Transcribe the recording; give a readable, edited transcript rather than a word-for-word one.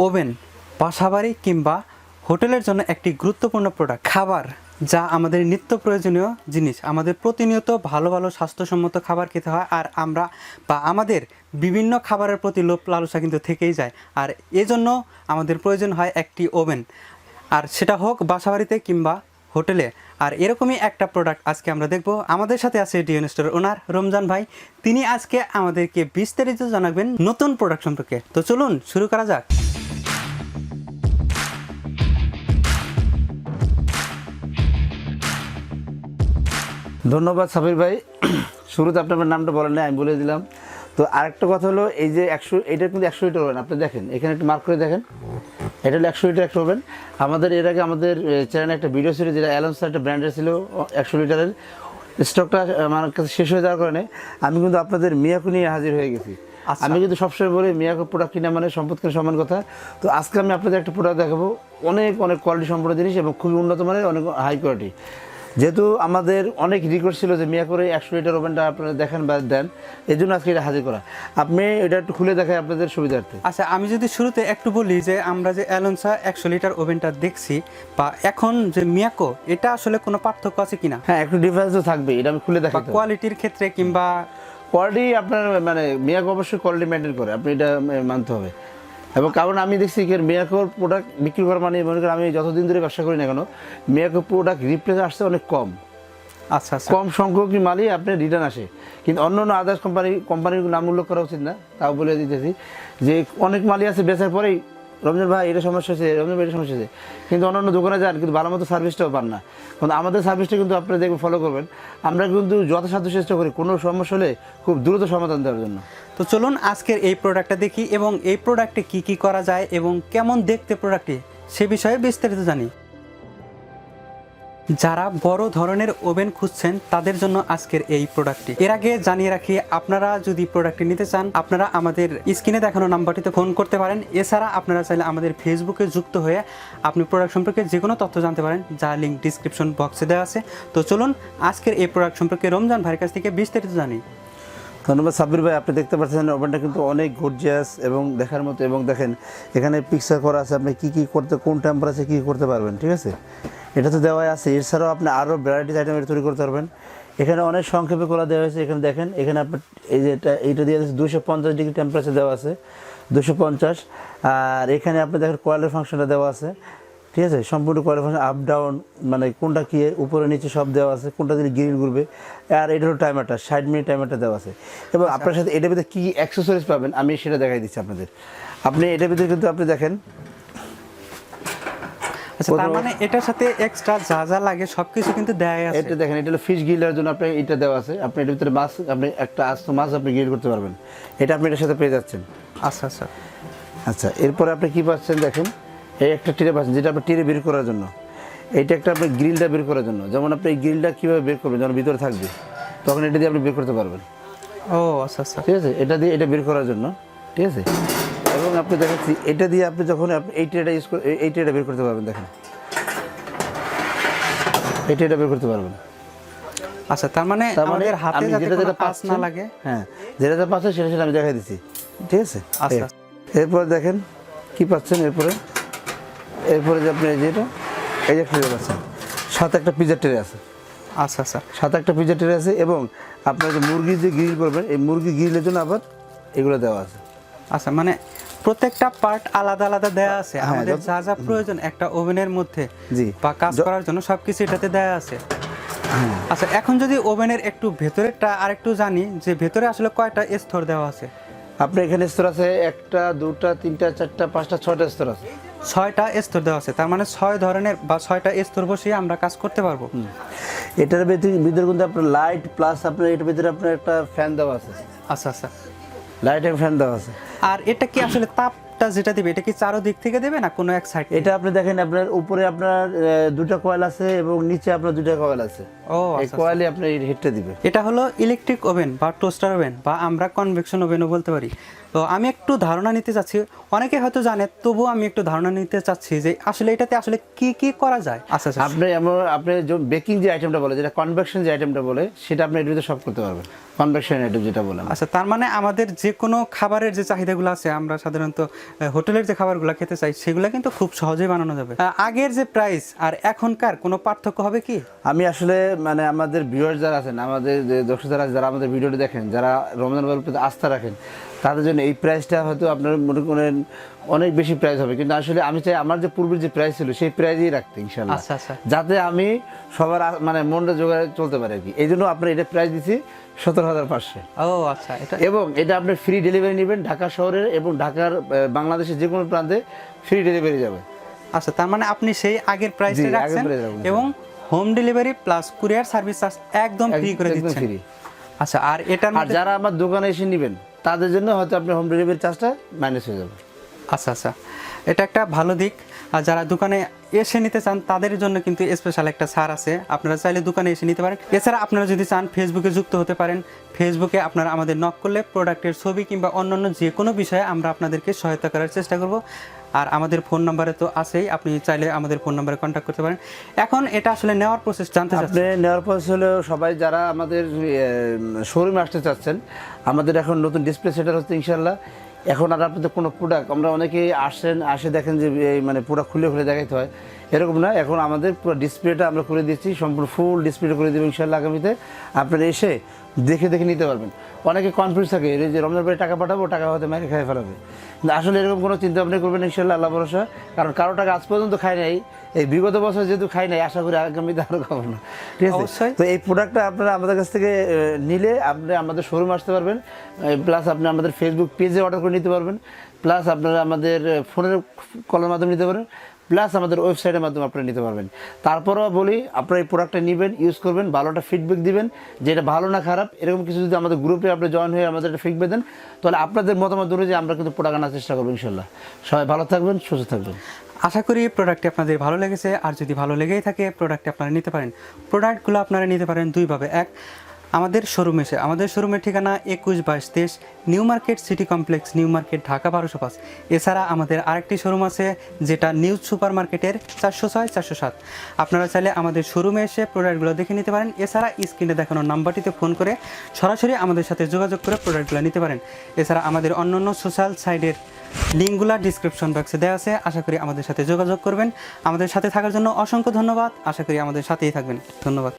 Oven বাসাবাড়ি কিংবা হোটেলের জন্য একটি গুরুত্বপূর্ণ প্রোডাক্ট। খাবার যা আমাদের নিত্য প্রয়োজনীয় জিনিস, আমাদের প্রতিনিয়ত ভালো ভালো স্বাস্থ্যসম্মত খাবার খেতে হয়, আর আমরা বা আমাদের বিভিন্ন খাবারের প্রতি লোভ লালসা কিন্তু থেকেই যায়। আর এজন্য আমাদের প্রয়োজন হয় একটি ওভেন, আর সেটা হোক বাসাবাড়িতে কিংবা হোটেলে। আর এরকমই একটা প্রোডাক্ট আজকে আমরা দেখব। আমাদের সাথে আছে ডিএন স্টোরের ওনার রমজান ভাই, তিনি আজকে আমাদেরকে বিস্তারিত জানাবেন নতুন প্রোডাক্ট সম্পর্কে। তো চলুন শুরু করা যাক। ধন্যবাদ সাবির ভাই। শুরুতে আপনার নামটা বলেন না, আমি বলে দিলাম। তো আরেকটা কথা হলো, এই যে 100, এটা কিন্তু 100 লিটার ওভেন। আপনি দেখেন এখানে একটু মার্ক করে দেখেন, এটা হলো 100 লিটার একটা ওভেন। আমাদের এর আগে আমাদের চ্যানেলে একটা ভিডিও ছিল, যেটা অ্যালান্সার একটা ব্র্যান্ডের ছিল, 100 লিটারের। স্টকটা আমার কাছে শেষ হয়ে যাওয়ার কারণে আমি কিন্তু আপনাদের মিয়াকো নিয়ে হাজির হয়ে গেছি। আমি কিন্তু সবসময় বলি মিয়াকো প্রোডাক্ট কিনা মানে সম্পদ কিনা সমান কথা। তো আজকে আমি আপনাদের একটা প্রোডাক্ট দেখাবো, অনেক অনেক কোয়ালিটি সম্পন্ন জিনিস এবং খুবই উন্নত মানের, অনেক হাই কোয়ালিটি। যেহেতু আমাদের অনেক রিকোয়েস্ট ছিল যে মিয়াকোর 100 লিটার ওভেনটা আপনারা দেখেন বা দেন, এই জন্য আজকে এটা হাজির করা। আপনি এটা একটু খুলে দেখাই আপনাদের সুবিধার্থে। আচ্ছা, আমি যদি শুরুতে একটু বলি যে আমরা যে অ্যালোনসা 100 লিটার ওভেনটা দেখছি বা এখন যে মিয়াকো, এটা আসলে কোনো পার্থক্য আছে কিনা? হ্যাঁ, একটু ডিফারেন্স তো থাকবে, এটা আমি খুলে দেখাই। কোয়ালিটির ক্ষেত্রে কিংবা কোয়ালিটি আপনার মানে মিয়াকো অবশ্যই কোয়ালিটি মেনটেন করে, আপনি এটা মানতে হবে। এবং কারণ আমি দেখছি কি মিয়াকোর প্রোডাক্ট বিক্রি করা মানে মনে করেন আমি যতদিন ধরে ব্যবসা করি না কেন, মিয়াকো প্রোডাক্ট রিপ্লেস আসছে অনেক কম। আচ্ছা, কম সংখ্যক মালই আপনার রিটার্ন আসে। কিন্তু অন্য অন্য আদার্স কোম্পানির নাম উল্লেখ করা উচিত না, তাও বলে দিতেছি যে অনেক মালই আছে বেচার পরেই রমজান ভাই এটা সমস্যা হয়েছে, রমজান ভাই এটা সমস্যা হয়েছে, কিন্তু অন্যান্য দোকানে যান কিন্তু ভালো মতো সার্ভিসটাও পান না। কিন্তু আমাদের সার্ভিসটা কিন্তু আপনারা দেখবেন, ফলো করবেন, আমরা কিন্তু যথাসাধ্য চেষ্টা করি কোনো সমস্যা হলে খুব দ্রুত সমাধান দেওয়ার জন্য। তো চলুন আজকের এই প্রোডাক্টটা দেখি এবং এই প্রোডাক্টে কি কি করা যায় এবং কেমন দেখতে প্রোডাক্টটি, সে বিষয়ে বিস্তারিত জানি। যারা বড় ধরনের ওভেন খুঁজছেন তাদের জন্য আজকের এই প্রোডাক্টটি। এর আগে জানিয়ে রাখি, আপনারা যদি প্রোডাক্টটি নিতে চান আপনারা আমাদের স্ক্রিনে দেখানো নাম্বারটিতে ফোন করতে পারেন। এছাড়া আপনারা চাইলে আমাদের ফেসবুকে যুক্ত হয়ে আপনি প্রোডাক্ট সম্পর্কে যে কোনো তথ্য জানতে পারেন, যা লিঙ্ক ডিসক্রিপশন বক্সে দেওয়া আছে। তো চলুন আজকের এই প্রোডাক্ট সম্পর্কে রমজান ভাইয়ের কাছ থেকে বিস্তারিত জানি। ধন্যবাদ সাব্বির ভাই। আপনি দেখতে পাচ্ছেন ওভেনটা কিন্তু অনেক গর্জিয়াস এবং দেখার মতো, এবং দেখেন এখানে পিকচার করা আছে আপনি কী কী করতে, কোন টেম্পারেচারে কী করতে পারবেন। ঠিক আছে, এটা তো দেওয়াই আছে। এছাড়াও আপনি আরও ভ্যারাইটিস আইটেম এটা তৈরি করতে পারবেন। এখানে অনেক সংক্ষেপে করা দেওয়া হয়েছে। এখানে দেখেন, এখানে আপনার এই যে এইটা দিয়ে আছে 250 ডিগ্রি টেম্পারেচার দেওয়া আছে, 250। আর এখানে আপনি দেখেন কয়েলের ফাংশনটা দেওয়া আছে। ঠিক আছে, সম্পূর্ণ কয়েলের ফাংশন, আপ ডাউন মানে কোনটা কী উপরে নিচে সব দেওয়া আছে, কোনটা দিলে গ্রিল ঘুরবে। আর এটা হলো টাইমারটা, 60 মিনিট টাইমারটা দেওয়া আছে। এবং আপনার সাথে এটার ভিতরে কী অ্যাক্সেসরিজ পাবেন আমি সেটা দেখাই দিচ্ছি আপনাদের। আপনি এটার ভিতরে কিন্তু আপনি দেখেন, আচ্ছা, তার মানে এটার সাথে এক্সট্রা যা যা লাগে সবকিছু কিন্তু দেয়াই আছে। এটা দেখেন, এটা হলো ফিশ গ্রিলের জন্য আপনার এটা দেওয়া আছে। আপনি এটার ভিতরে মাছ, আপনি একটা আস্ত মাছ আপনি গ্রিল করতে পারবেন, এটা আপনি এটার সাথে পেয়ে যাচ্ছেন। আচ্ছা আচ্ছা আচ্ছা, এরপরে আপনি কী পাচ্ছেন দেখেন, এই একটা টিরে পাচ্ছেন, যেটা আপনি টিরে বের করার জন্য। এইটা একটা আপনি গ্রিলটা বের করার জন্য, যেমন আপনি এই গ্রিলটা কীভাবে বের করবেন, যখন ভিতরে থাকবে তখন এটা দিয়ে আপনি বের করতে পারবেন। ও আচ্ছা আচ্ছা, ঠিক আছে, এটা দিয়ে এটা বের করার জন্য। ঠিক আছে, এবং আপনি দেখাচ্ছি এটা দিয়ে আপনি যখন আপনি এই ট্রেটা ইউজ করে এই ট্রেটা বের করতে পারবেন। দেখেন এই ট্রেটা বের করতে পারবেন। আচ্ছা, তার মানে আমাদের হাতে যাতে কোনো পাস না লাগে। হ্যাঁ, যেটা পাচ্ছে সেটা আমি দেখাই দিচ্ছি। ঠিক আছে, আচ্ছা। এরপর দেখেন কি পাচ্ছেন, এরপরে যে আপনি যেটা এই যে ট্রে পাচ্ছেন, সাথে একটা পিজা ট্রে আছে। আচ্ছা আচ্ছা, সাথে একটা পিজা ট্রে আছে, এবং আপনার যে মুরগি যে গ্রিল করবেন, এই মুরগি গ্রিলের জন্য আবার এগুলো দেওয়া আছে। আচ্ছা, মানে প্রত্যেকটা পার্ট আলাদা আলাদা দেয়া আছে। আমাদের যা যা প্রয়োজন একটা ওভেনের মধ্যে জি বা কাজ করার জন্য সবকিছু এটাতে দেয়া আছে। আচ্ছা, এখন যদি ওভেনের একটু ভেতরেরটা আরেকটু জানি, যে ভেতরে আসলে কয়টা স্তর দেওয়া আছে? আপনার এখানে স্তর আছে 1টা 2টা 3টা 4টা 5টা 6টা স্তর আছে। 6টা স্তর দেওয়া আছে, তার মানে 6 ধরনের বা 6টা স্তর বসিয়ে আমরা কাজ করতে পারবো। এটার ভিতরে কিন্তু আপনার লাইট প্লাস আপনার এটার ভিতরে আপনার একটা ফ্যান দেওয়া আছে। আচ্ছা আচ্ছা, লাইট এবং ফ্যান দেওয়া আছে। আর এটা কি আসলে তাপটা যেটা দিবে, এটা কি চারদিক থেকে দেবে না কোনো এক সাইড? এটা আপনি দেখেন, আপনার উপরে আপনার 2টা কয়েল আছে এবং নিচে আপনার 2টা কয়েল আছে। ও এই কয়েলই আপনার এই হিটটা দিবে। এটা হলো ইলেকট্রিক ওভেন বা টোস্টার ওভেন বা আমরা কনভেকশন ওভেনও বলতে পারি। তো আমি একটু ধারণা নিতে চাচ্ছি, অনেকে হয়তো জানে, তবুও আমি একটু ধারণা নিতে চাচ্ছি যে আসলে এটাতে আসলে কি কি করা যায়। আচ্ছা আচ্ছা, আপনি যে বেকিং যে আইটেমটা বলে, যেটা কনভেকশন যে আইটেমটা বলে, সেটা আপনি এর ভিতরে সব করতে পারবেন, কনভেকশন আইটেম যেটা বলেন। আচ্ছা, তার মানে আমাদের যে কোনো খাবারের যে চাহিদাগুলো আছে, আমরা সাধারণত হোটেলের যে খাবারগুলো খেতে চাই সেগুলো কিন্তু খুব সহজেই বানানো যাবে। আগের যে প্রাইস আর এখনকার কোনো পার্থক্য হবে কি? আমি আসলে মানে আমাদের ভিউয়ার যারা আছেন, আমাদের যে দর্শক যারা যারা আমাদের ভিডিওটি দেখেন, যারা রমজান বাবুর প্রতি আস্থা রাখেন, তাদের জন্য এই প্রাইসটা হয়তো আপনার মনে করেন অনেক বেশি প্রাইস হবে, কিন্তু আসলে আমি চাই আমার যে পূর্বের যে প্রাইস ছিল সেই প্রাইসই রাখতে ইনশাল্লাহ, আচ্ছা আচ্ছা, যাতে আমি সবার মানে মনটা জোগাড় চলতে পারে আর কি। এই জন্য আপনার এটা প্রাইস দিচ্ছি 17,500। ও আচ্ছা, এটা এবং এটা আপনি ফ্রি ডেলিভারি নেবেন ঢাকা শহরের এবং ঢাকার বাংলাদেশের যে কোনো প্রান্তে ফ্রি ডেলিভারি যাবে। আচ্ছা, তার মানে আপনি সেই আগের প্রাইসটা জি, আগের রাখছেন price রাখবেন। এবং home delivery plus courier service charge একদম ফ্রি করে একদম দিচ্ছেন। ফ্রি। আচ্ছা, আর এটার আর মধ্যে যারা আমার দোকানে এসে নেবেন তাদের জন্য হয়তো আপনি হোম ডেলিভারি চার্জটা মাইনাস হয়ে যাবে। আচ্ছা আচ্ছা, এটা একটা ভালো দিক। আর যারা দোকানে এসে নিতে চান তাদের জন্য কিন্তু স্পেশাল একটা ছাড় আছে, আপনারা চাইলে দোকানে এসে নিতে পারেন। এছাড়া আপনারা যদি চান ফেসবুকে যুক্ত হতে পারেন, ফেসবুকে আপনারা আমাদের নক করলে প্রোডাক্টের ছবি কিংবা অন্যান্য যে কোনো বিষয়ে আমরা আপনাদেরকে সহায়তা করার চেষ্টা করব। আর আমাদের ফোন নাম্বারে তো আছেই, আপনি চাইলে আমাদের ফোন নাম্বারে কন্ট্যাক্ট করতে পারেন। এখন এটা আসলে নেওয়ার প্রসেস জানতে চাচ্ছেন? আপনি নেওয়ার পর হলো সবাই যারা আমাদের শোরুমে আসতে চাচ্ছেন, আমাদের এখন নতুন ডিসপ্লে সেটার হচ্ছে ইনশাল্লাহ। এখন আর আপনাদের কোনো প্রোডাক্ট, আমরা অনেকেই আসে দেখেন যে এই মানে প্রোডাক্ট খুলে খুলে দেখাইতে হয়, এরকম না। এখন আমাদের পুরো ডিসপ্লেটা আমরা করে দিচ্ছি, সম্পূর্ণ ফুল ডিসপ্লে করে দেবো ইনশাল্লাহ আগামীতে। আপনারা এসে দেখে দেখে নিতে পারবেন। অনেকে কনফিউজ থাকে এই যে রমজান ভাই টাকা পাঠাবো, টাকা হয়তো মেরে খাই ফেলাবে, কিন্তু আসলে এরকম কোনো চিন্তা ভাবনা করবেন ইনশাল্লাহ, আল্লাহ ভরসা। কারণ কারো টাকা আজ পর্যন্ত খাই নাই, এই বিগত বছর যেহেতু খাই নাই, আশা করি আগামীতে আরও খাবো না, ঠিক আছে? অবশ্যই। তো এই প্রোডাক্টটা আপনারা আমাদের কাছ থেকে নিলে আপনি আমাদের শোরুমে আসতে পারবেন, প্লাস আপনি আমাদের ফেসবুক পেজে অর্ডার করে নিতে পারবেন, প্লাস আপনারা আমাদের ফোনের কলের মাধ্যমে নিতে পারেন, প্লাস আমাদের ওয়েবসাইটের মাধ্যমে আপনারা নিতে পারবেন। তারপরেও বলি, আপনারা এই প্রোডাক্টটা নেবেন, ইউজ করবেন, ভালোটা ফিডব্যাক দিবেন, যে এটা ভালো না খারাপ, এরকম কিছু যদি আমাদের গ্রুপে আপনি জয়েন হয়ে আমাদের একটা ফিডব্যাক দেন, তাহলে আপনাদের মতামত অনুযায়ী আমরা কিন্তু প্রোডাক্ট আনার চেষ্টা করবো ইনশাল্লাহ। সবাই ভালো থাকবেন, সুস্থ থাকবেন। আশা করি প্রোডাক্টটি আপনাদের ভালো লেগেছে। আর যদি ভালো লেগেই থাকে প্রোডাক্টটি আপনারা নিতে পারেন। প্রোডাক্টগুলো আপনারা নিতে পারেন দুইভাবে। এক, আমাদের শোরুমে এসে, আমাদের শোরুমের ঠিকানা 21-22-23 new market city complex, new market, Dhaka 1205। এছাড়া আমাদের আরেকটি শোরুম আছে যেটা নিউ সুপার মার্কেটের 406-407। আপনারা চাইলে আমাদের শোরুমে এসে প্রোডাক্টগুলো দেখে নিতে পারেন। এছাড়া স্ক্রিনে দেখানো নাম্বারটিতে ফোন করে সরাসরি আমাদের সাথে যোগাযোগ করে প্রোডাক্টগুলো নিতে পারেন। এছাড়া আমাদের অন্যান্য সোশ্যাল সাইটের লিঙ্কগুলো ডিসক্রিপশন বক্সে দেওয়া আছে। আশা করি আমাদের সাথে যোগাযোগ করবেন। আমাদের সাথে থাকার জন্য অসংখ্য ধন্যবাদ। আশা করি আমাদের সাথেই থাকবেন। ধন্যবাদ।